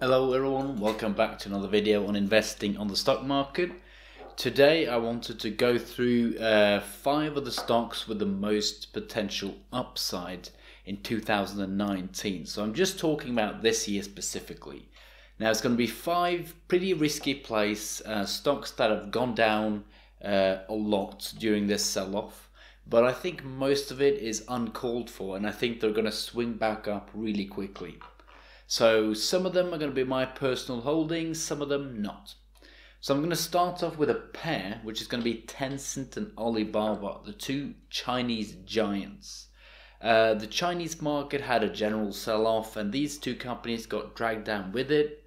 Hello everyone, welcome back to another video on investing on the stock market. Today I wanted to go through 5 of the stocks with the most potential upside in 2019. So I'm just talking about this year specifically. Now it's going to be 5 pretty risky plays, stocks that have gone down a lot during this sell-off. But I think most of it is uncalled for, and I think they're going to swing back up really quickly. So some of them are going to be my personal holdings, some of them not. So I'm going to start off with a pair, which is going to be Tencent and Alibaba, the 2 Chinese giants. The Chinese market had a general sell-off, and these 2 companies got dragged down with it.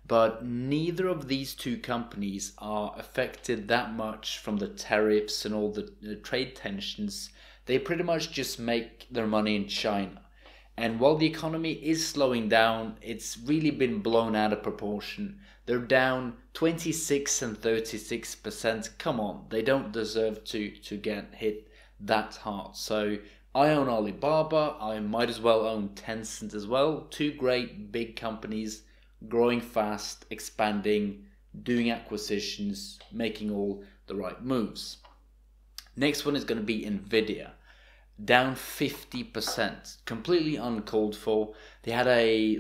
But neither of these 2 companies are affected that much from the tariffs and all the trade tensions. They pretty much just make their money in China. And while the economy is slowing down, it's really been blown out of proportion. They're down 26 and 36%. Come on, they don't deserve to get hit that hard. So I own Alibaba. I might as well own Tencent as well. 2 great big companies, growing fast, expanding, doing acquisitions, making all the right moves. Next one is going to be Nvidia. Down 50%, completely uncalled for. They had a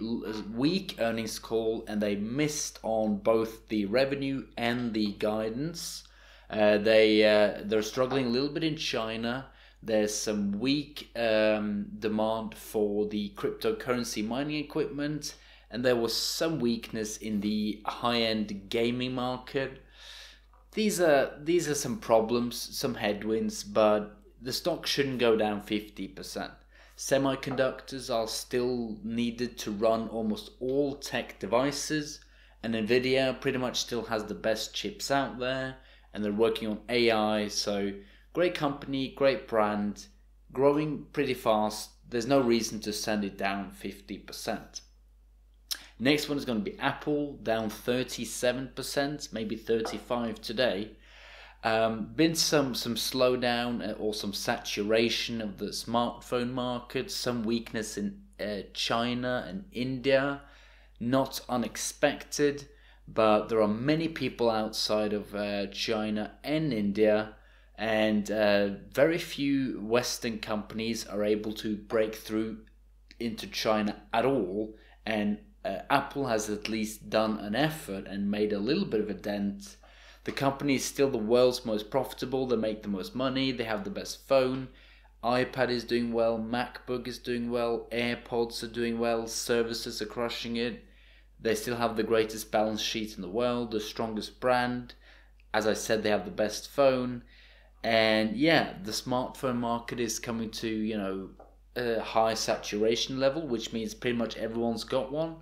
weak earnings call and they missed on both the revenue and the guidance. They're struggling a little bit in China. There's some weak demand for the cryptocurrency mining equipment, and there was some weakness in the high-end gaming market. These are some problems, some headwinds, but the stock shouldn't go down 50%. Semiconductors are still needed to run almost all tech devices, and Nvidia pretty much still has the best chips out there, and they're working on AI. So great company, great brand, growing pretty fast. There's no reason to send it down 50%. Next one is going to be Apple, down 37%, maybe 35% today. Been some slowdown or some saturation of the smartphone market, some weakness in China and India, not unexpected, but there are many people outside of China and India, and very few Western companies are able to break through into China at all, and Apple has at least done an effort and made a little bit of a dent. The company is still the world's most profitable. They make the most money. They have the best phone. iPad is doing well. MacBook is doing well. AirPods are doing well. Services are crushing it. They still have the greatest balance sheet in the world, the strongest brand. As I said, they have the best phone. And yeah, the smartphone market is coming to, a high saturation level, which means pretty much everyone's got one.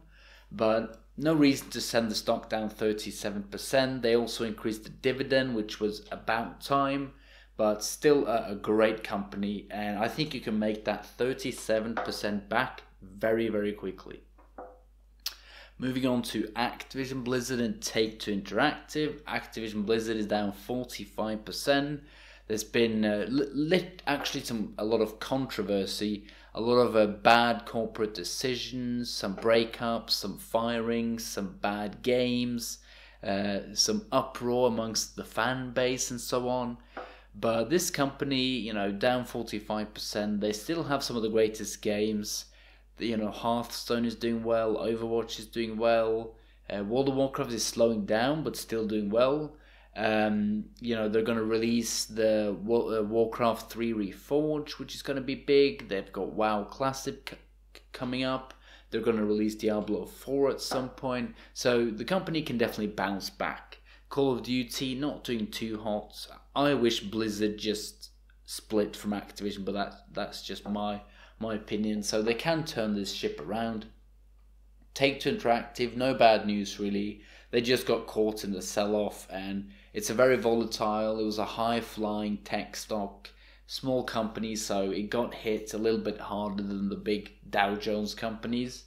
But no reason to send the stock down 37%. They also increased the dividend, which was about time, but still a great company. And I think you can make that 37% back very, very quickly. Moving on to Activision Blizzard and Take-Two Interactive. Activision Blizzard is down 45%. There's been a lot of controversy, a lot of bad corporate decisions, some breakups, some firings, some bad games, some uproar amongst the fan base and so on. But this company, down 45%, they still have some of the greatest games. Hearthstone is doing well, Overwatch is doing well, World of Warcraft is slowing down but still doing well. They're going to release the Warcraft 3 Reforged, which is going to be big. They've got WoW Classic coming up. They're going to release Diablo 4 at some point. So the company can definitely bounce back. Call of Duty not doing too hot. I wish Blizzard just split from Activision, but that's just my opinion. So they can turn this ship around. Take-Two Interactive, no bad news really. They just got caught in the sell-off, and it's a very volatile. It was a high-flying tech stock, small company, so it got hit a little bit harder than the big Dow Jones companies.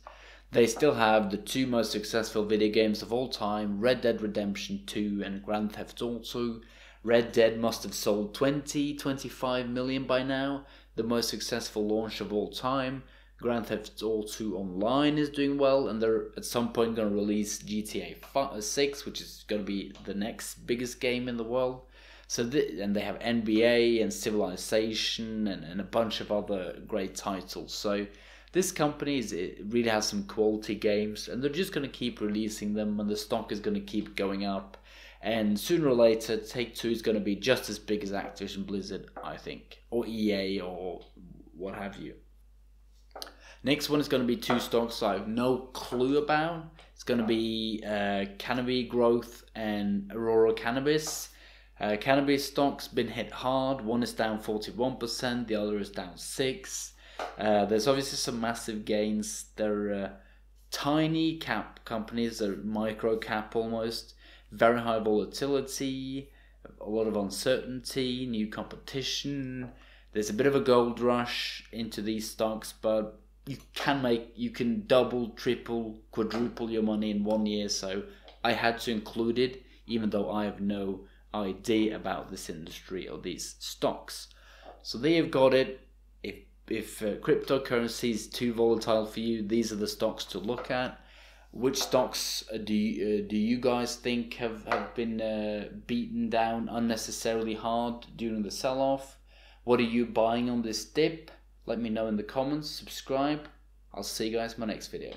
They still have the 2 most successful video games of all time, Red Dead Redemption 2 and Grand Theft Auto. Red Dead must have sold 25 million by now, the most successful launch of all time. Grand Theft Auto Online is doing well, and they're at some point going to release GTA 6, which is going to be the next biggest game in the world. So and they have NBA and Civilization and a bunch of other great titles. So this company it really has some quality games, and they're just going to keep releasing them, and the stock is going to keep going up. And sooner or later, Take-Two is going to be just as big as Activision Blizzard, I think, or EA or what have you. Next one is going to be two stocks I have no clue about. It's going to be Canopy Growth and Aurora Cannabis. Cannabis stock's been hit hard. One is down 41%, the other is down 6%. There's obviously some massive gains. They're tiny cap companies, they're micro cap almost. Very high volatility, a lot of uncertainty, new competition. There's a bit of a gold rush into these stocks, but you can double, triple, quadruple your money in 1 year. So I had to include it, even though I have no idea about this industry or these stocks. So there you've got it. If cryptocurrency is too volatile for you, these are the stocks to look at. Which stocks do you guys think have been beaten down unnecessarily hard during the sell-off? What are you buying on this dip? Let me know in the comments. Subscribe. I'll see you guys in my next video.